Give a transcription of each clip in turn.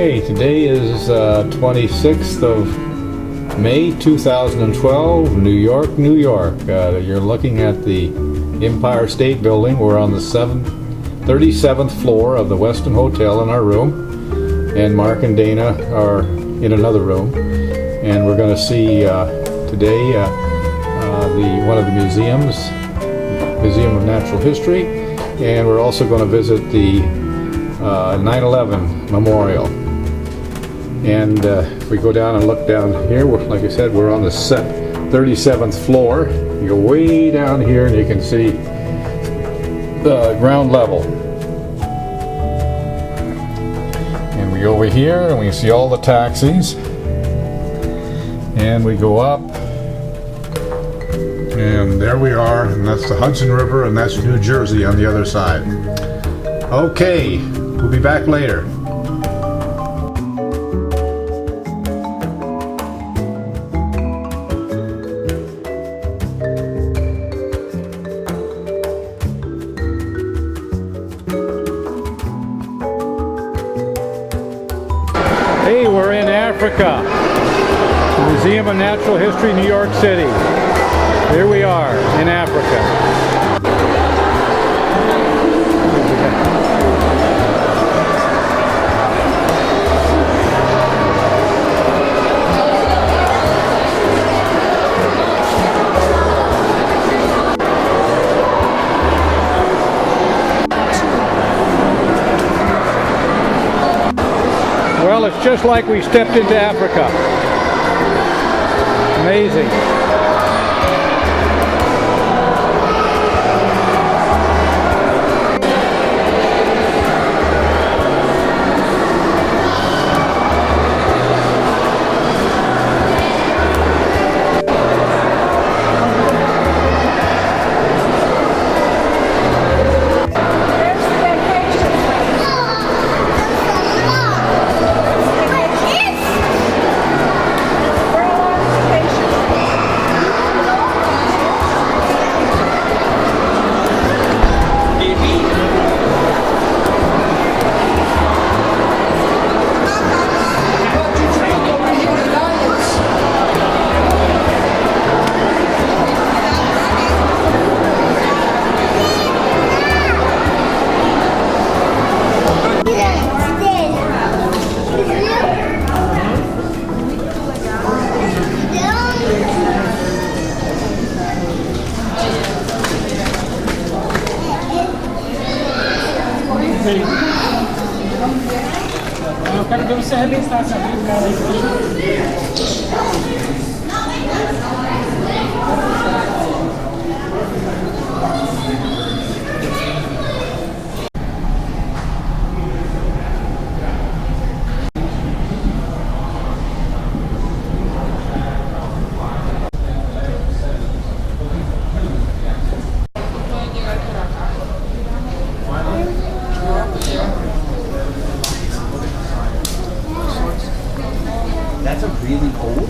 Okay, today is 26th of May 2012, New York, New York. You're looking at the Empire State Building. We're on the 37th floor of the Westin Hotel in our room, and Mark and Dana are in another room, and we're going to see today one of the museums, Museum of Natural History, and we're also going to visit the 9/11 Memorial. And if we go down and look down here, like I said, we're on the 37th floor. You go way down here and you can see the ground level. And we go over here and we can see all the taxis. And we go up. And there we are, and that's the Hudson River, and that's New Jersey on the other side. Okay, we'll be back later. Hey, we're in Africa, the Museum of Natural History, New York City. Here we are in Africa. Well, it's just like we stepped into Africa. Amazing. Eu quero ver você arrebentar essa vida, cara. That's a really old.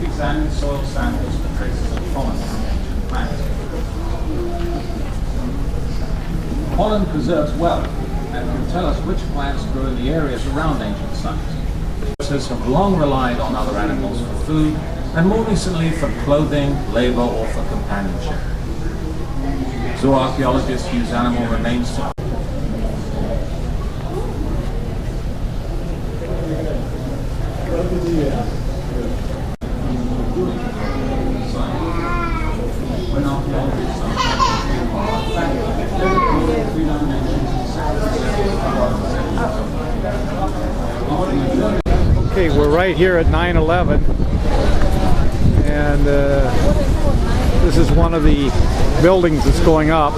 Examine soil samples for traces of pollen plants. Pollen preserves well and can tell us which plants grow in the areas around ancient sites. Horses have long relied on other animals for food, and more recently for clothing, labor, or for companionship. Zooarchaeologists use animal remains to Okay, we're right here at 9/11, and this is one of the buildings that's going up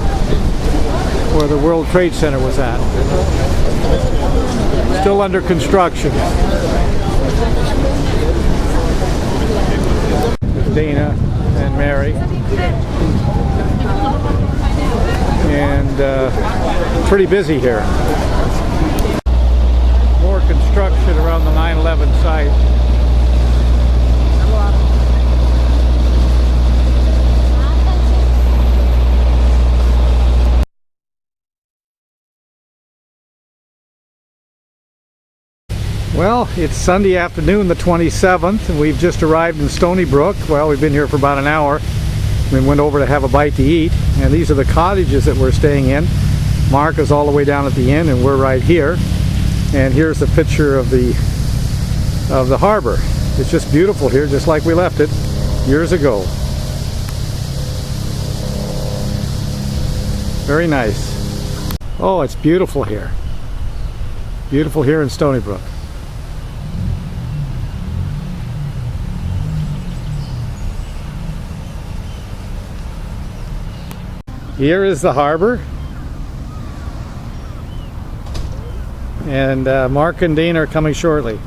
where the World Trade Center was at. Still under construction. There's Dana and Mary. And pretty busy here. More construction around the 9/11 site. Well, it's Sunday afternoon, the 27th, and we've just arrived in Stony Brook. Well, we've been here for about an hour. We went over to have a bite to eat, and these are the cottages that we're staying in. Mark is all the way down at the end, and we're right here. And here's the picture of the harbor. It's just beautiful here, just like we left it years ago. Very nice. Oh, it's beautiful here. Beautiful here in Stony Brook. Here is the harbor, and Mark and Dean are coming shortly.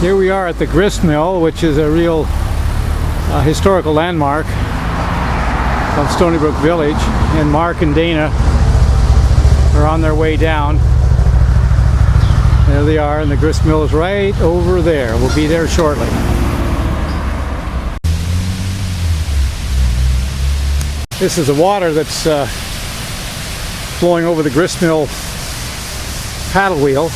Here we are at the grist mill, which is a real historical landmark of Stony Brook Village, and Mark and Dana are on their way down. There they are, and the grist mill is right over there. We'll be there shortly. This is the water that's flowing over the grist mill paddle wheel.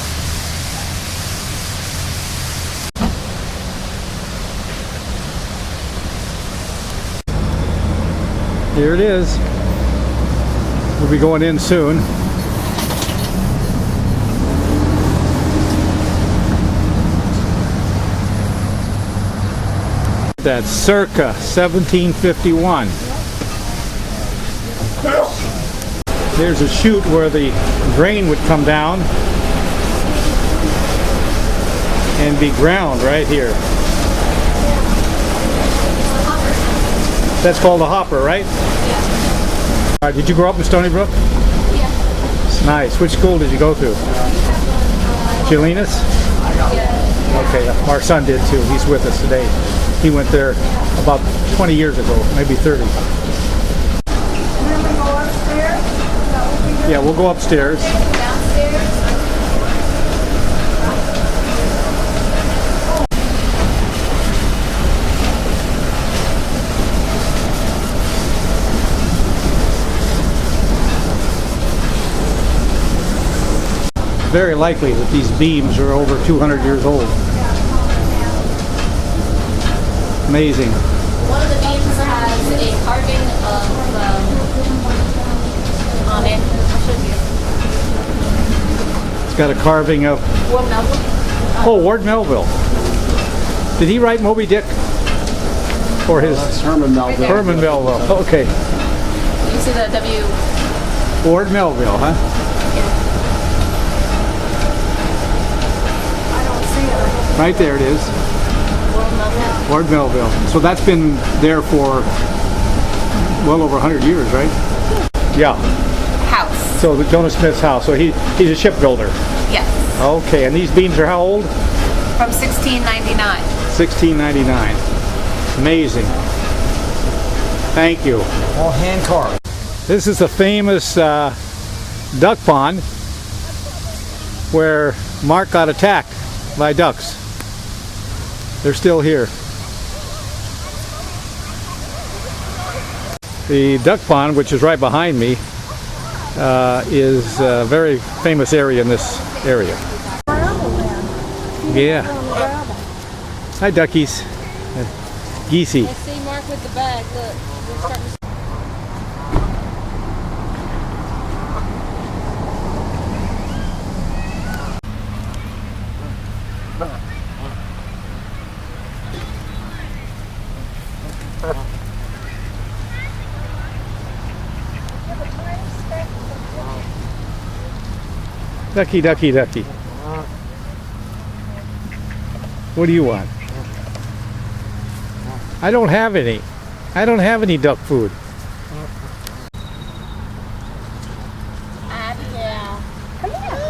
Here it is. We'll be going in soon. That's circa 1751. There's a chute where the grain would come down and be ground right here. That's called a hopper, right? Yeah. Did you grow up in Stony Brook? Yeah. Nice. Which school did you go to? Jelena's? Yeah. Okay, our son did too. He's with us today. He went there about 20 years ago, maybe 30. Yeah, we'll go upstairs. Very likely that these beams are over 200 years old. Amazing. One of the beams has a carving on it. I'll show you. It's got a carving of... Ward Melville. Oh, Ward Melville. Did he write Moby Dick? Or his... That's Herman Melville. Right Herman Melville. Okay. You see the W? Ward Melville, huh? Yeah. Right there it is. Ward Melville. Ward Melville. So that's been there for well over 100 years, right? Yeah. House. So the Jonah Smith's house. So he's a shipbuilder. Yes. Okay, and these beams are how old? From 1699. 1699. Amazing. Thank you. All hand carved. This is the famous duck pond where Mark got attacked by ducks. They're still here. The duck pond, which is right behind me, is a very famous area in this area. Yeah. Hi, duckies. Geesey. I see Mark with the bag. Look, we're starting to... Ducky, ducky, ducky. What do you want? I don't have any. I don't have any duck food. Abigail. Come here.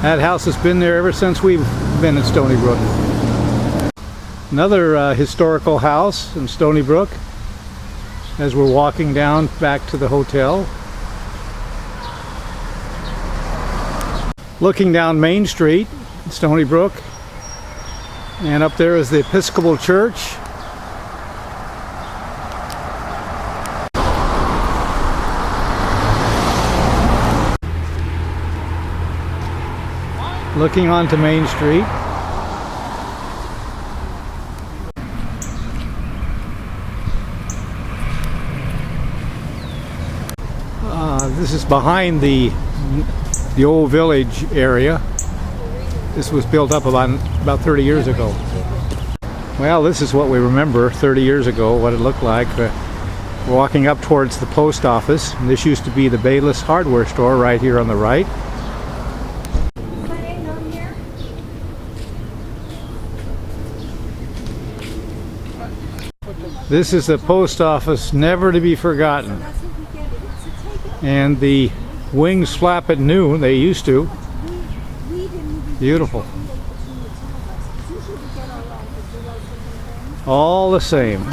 That house has been there ever since we've been at Stony Brook. Another historical house in Stony Brook. as we're walking down back to the hotel. Looking down Main Street, Stony Brook, and up there is the Episcopal Church. Looking onto Main Street. This is behind the old village area. This was built up about 30 years ago. Well, this is what we remember 30 years ago, what it looked like. Walking up towards the post office. And this used to be the Bayless hardware store right here on the right. This is the post office, never to be forgotten. And the wings flap at noon, they used to. Beautiful. All the same.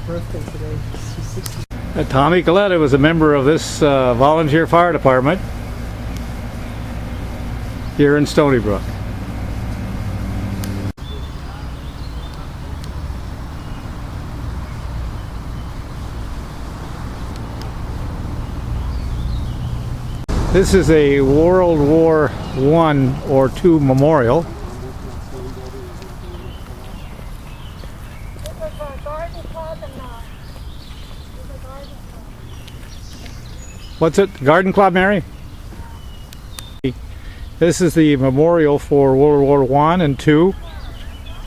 Birthday today. She's 60. Tommy Coletta was a member of this volunteer fire department here in Stony Brook. This is a World War I or II memorial. What's it? Garden Club, Mary? This is the memorial for World War I and II.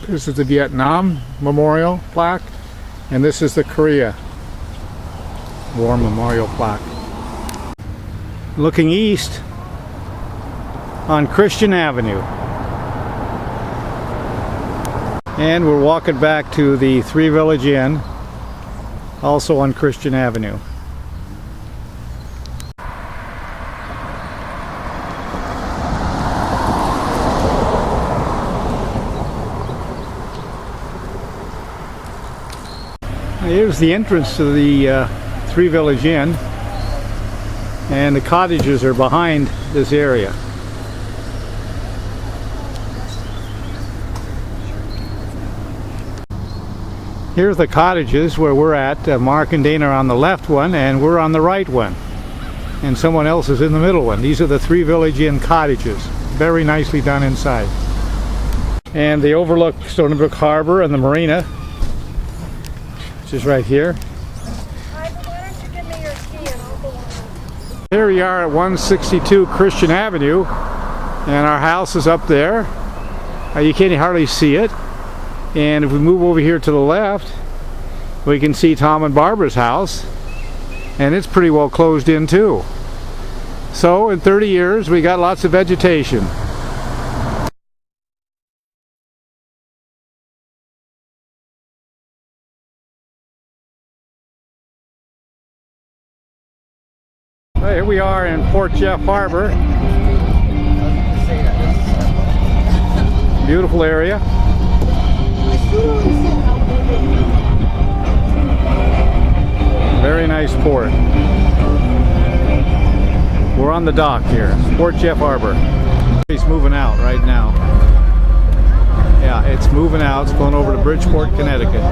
This is the Vietnam Memorial plaque. And this is the Korea War Memorial plaque. Looking east on Christian Avenue. And we're walking back to the Three Village Inn, also on Christian Avenue. Here's the entrance to the Three Village Inn, and the cottages are behind this area. Here's the cottages where we're at. Mark and Dana are on the left one, and we're on the right one. And someone else is in the middle one. These are the Three Village Inn cottages. Very nicely done inside. And they overlook Stony Brook Harbor and the marina, which is right here. Here we are at 162 Christian Avenue, and our house is up there. You can't hardly see it. And if we move over here to the left, we can see Tom and Barbara's house, and it's pretty well closed in too. So in 30 years we got lots of vegetation. Well, here we are in Port Jeff Harbor. Beautiful area. Very nice port. We're on the dock here, Port Jeff Harbor. It's moving out right now. Yeah, it's moving out. It's going over to Bridgeport, Connecticut.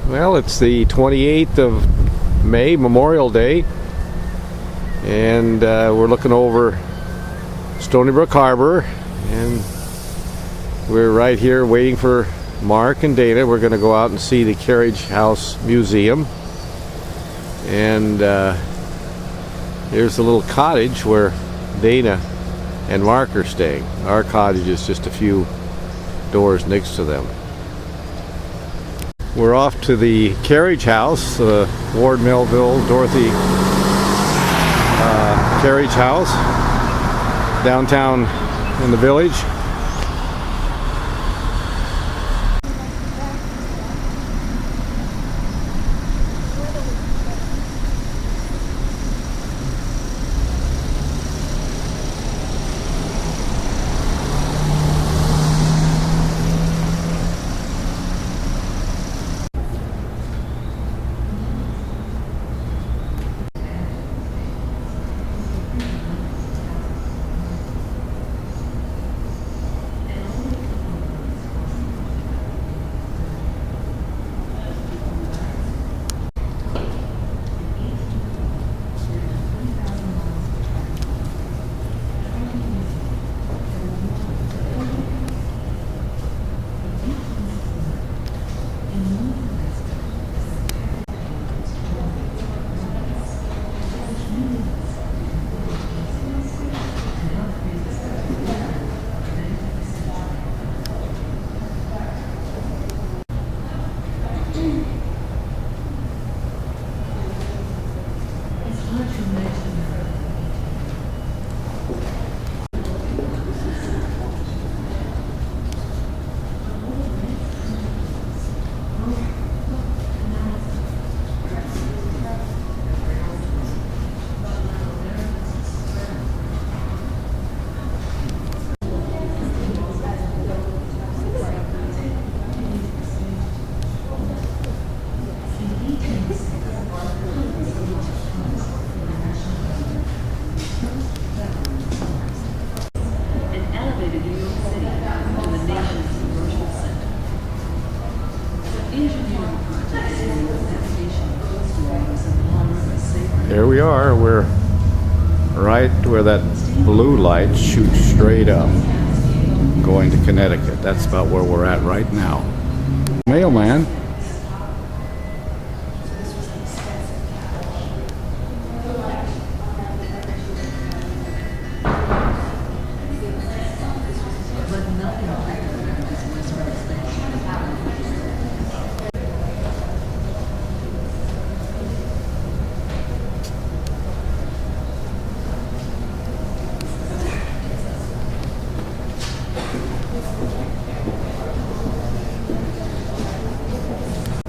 Well, it's the 28th of May, Memorial Day, and we're looking over Stony Brook Harbor, and we're right here waiting for Mark and Dana. We're going to go out and see the Carriage House Museum, and here's the little cottage where Dana and Mark are staying. Our cottage is just a few doors next to them. We're off to the carriage house, Ward Melville Dorothy carriage house, downtown in the village. There we are. We're right where that blue light shoots straight up, going to Connecticut. That's about where we're at right now. Mailman.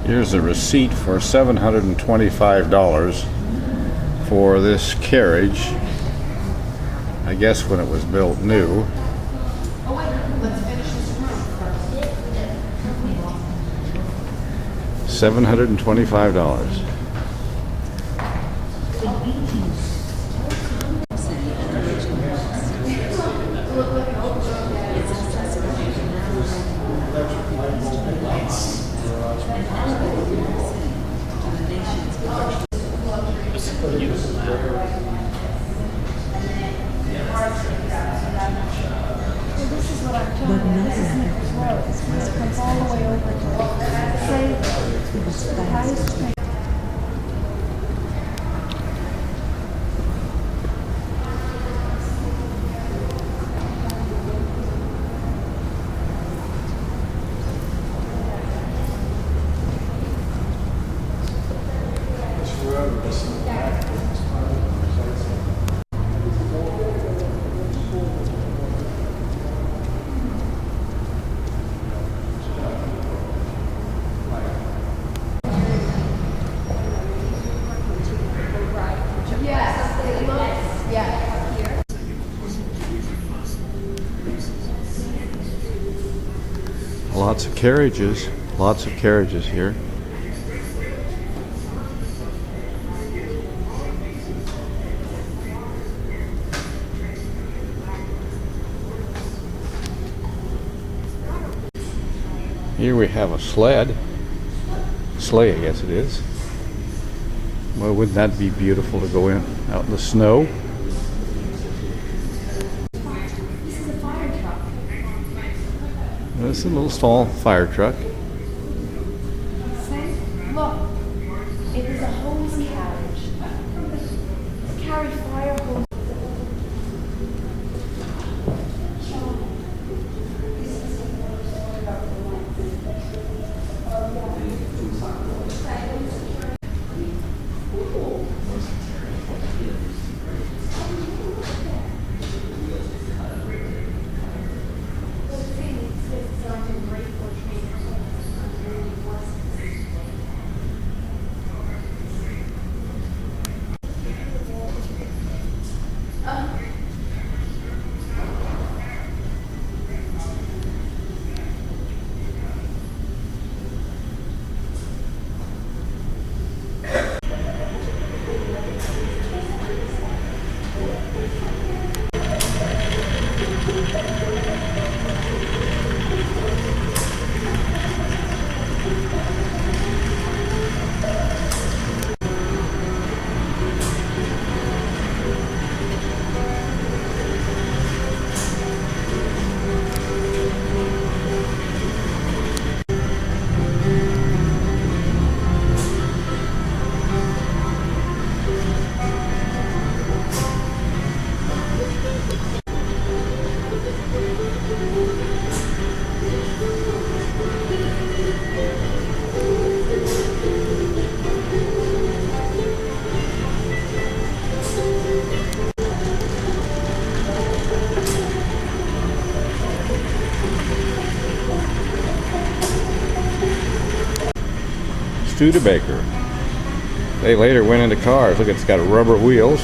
Here's a receipt for $725 for this carriage. I guess when it was built new. $725. Lots of carriages here. Here we have a sleigh, I guess it is. Well, wouldn't that be beautiful to go in out in the snow? This is a little small fire truck. Look, it is a hose carriage. Carry fire hose. Studebaker. They later went into cars. Look, it's got rubber wheels.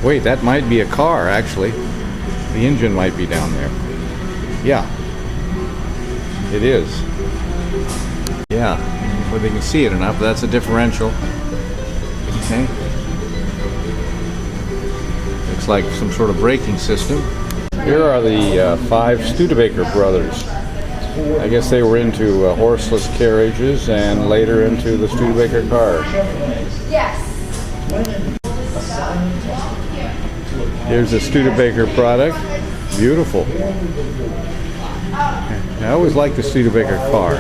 Wait, that might be a car, actually. The engine might be down there. Yeah. It is. Yeah. Well, they can see it enough. That's a differential. Okay. Looks like some sort of braking system. Here are the 5 Studebaker brothers. I guess they were into horseless carriages and later into the Studebaker car. Yes. Here's a Studebaker product. Beautiful. I always liked the Studebaker car.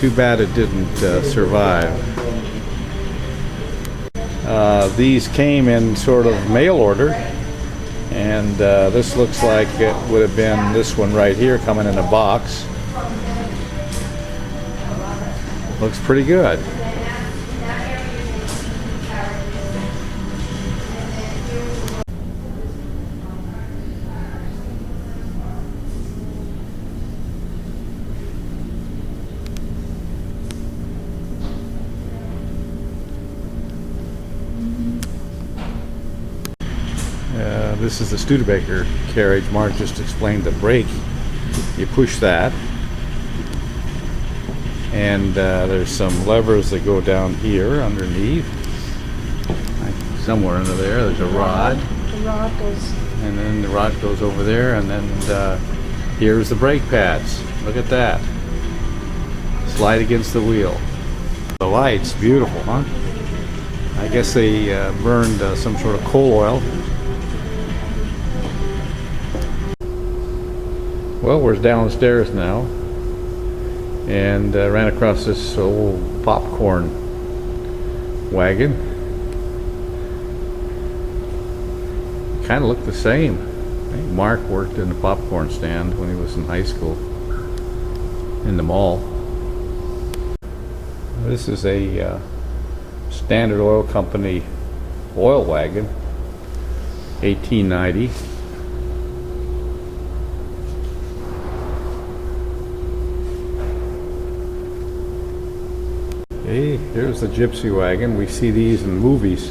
Too bad it didn't survive. These came in sort of mail order, and this looks like it would have been this one right here coming in a box. Looks pretty good. This is the Studebaker carriage. Mark just explained the brake. You push that, and there's some levers that go down here underneath. Somewhere under there's a rod. The rod goes. And then the rod goes over there, and then here's the brake pads. Look at that. Slide against the wheel. The lights, beautiful, huh? I guess they burned some sort of coal oil. Well, we're downstairs now, and ran across this old popcorn wagon. Kind of looked the same. I think Mark worked in the popcorn stand when he was in high school in the mall. This is a Standard Oil Company oil wagon, 1890. Hey, here's the gypsy wagon. We see these in movies.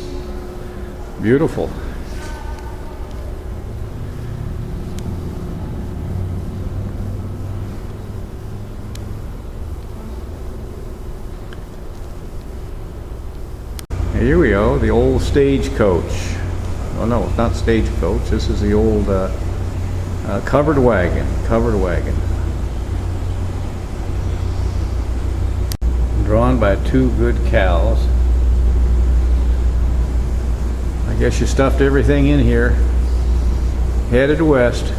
Beautiful. Here we go, the old stagecoach. Oh no, it's not stagecoach. This is the old covered wagon. Covered wagon. Drawn by 2 good cows. I guess you stuffed everything in here. Headed west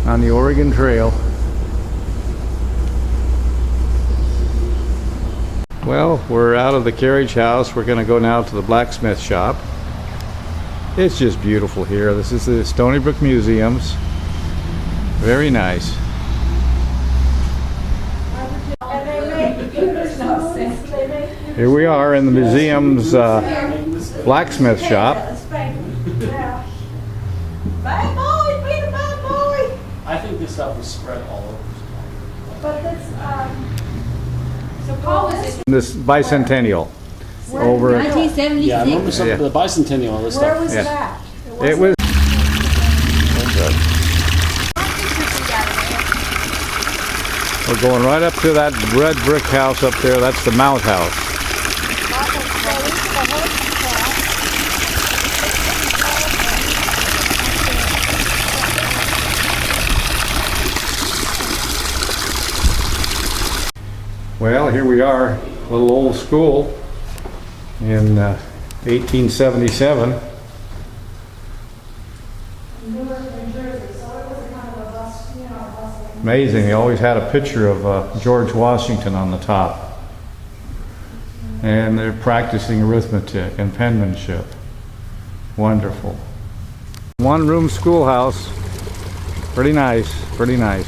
on the Oregon Trail. Well, we're out of the carriage house. We're going to go now to the blacksmith shop. It's just beautiful here. This is the Stony Brook Museums. Very nice. Here we are in the museum's blacksmith shop. Bad boy, be the bad boy. I think this stuff was spread all over. But this, so Paul is it? This bicentennial over. 1976. Yeah, I remember some Yeah. of the bicentennial and this Where stuff. was Yeah. that? It was. Well, going right up to that red brick house up there. That's the Mount House. Well, here we are, a little old school in 1877. Amazing, they always had a picture of George Washington on the top. And they're practicing arithmetic and penmanship. Wonderful. One-room schoolhouse. Pretty nice, pretty nice.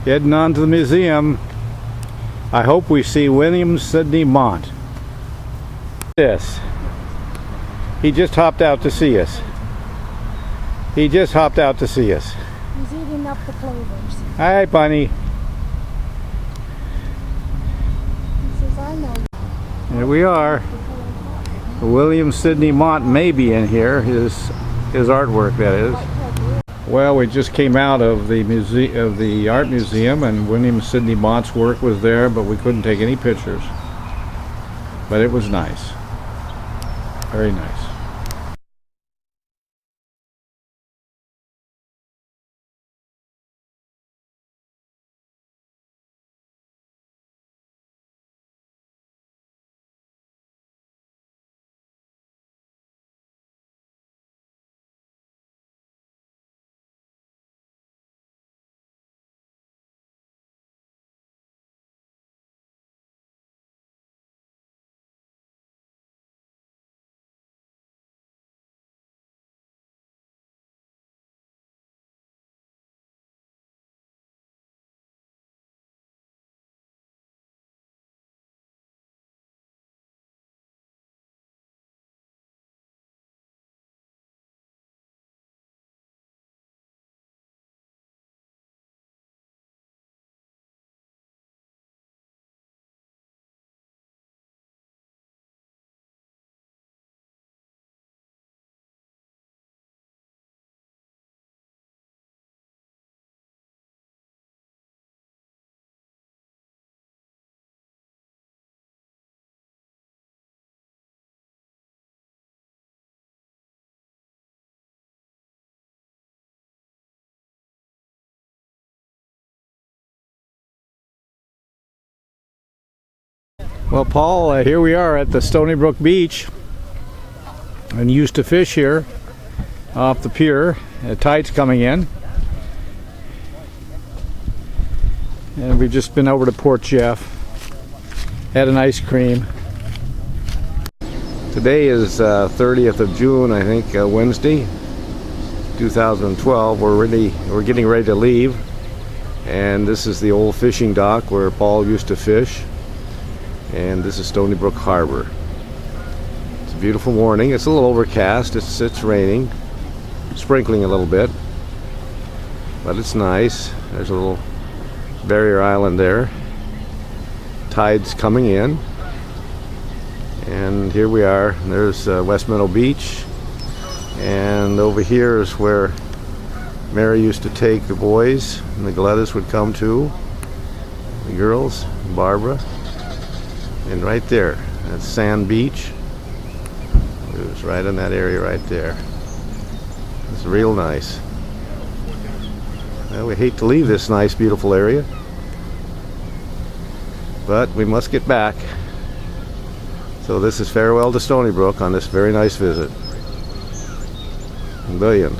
Heading on to the museum. I hope we see William Sidney Mott. This. He just hopped out to see us. He just hopped out to see us. He's eating up the clovers. Hi, bunny. He says, I know. Here we are. William Sidney Mott may be in here. His artwork, that is. Well, we just came out of the art museum, and William Sidney Mott's work was there, but we couldn't take any pictures. But it was nice. Very nice. Well, Paul, here we are at the Stony Brook beach, and used to fish here off the pier. The tide's coming in, and we've just been over to Port Jeff, had an ice cream. Today is 30th of June, I think, Wednesday, 2012. We're getting ready to leave, and this is the old fishing dock where Paul used to fish. And this is Stony Brook Harbor. It's a beautiful morning. It's a little overcast. It's raining, sprinkling a little bit, but it's nice. There's a little barrier island there. Tide's coming in, and here we are. There's West Meadow Beach, and over here is where Mary used to take the boys, and the Gladys would come too. The girls, Barbara. And right there, that's Sand Beach. It was right in that area right there. It's real nice. Well, we hate to leave this nice, beautiful area, but we must get back. So this is farewell to Stony Brook on this very nice visit. $1 billion.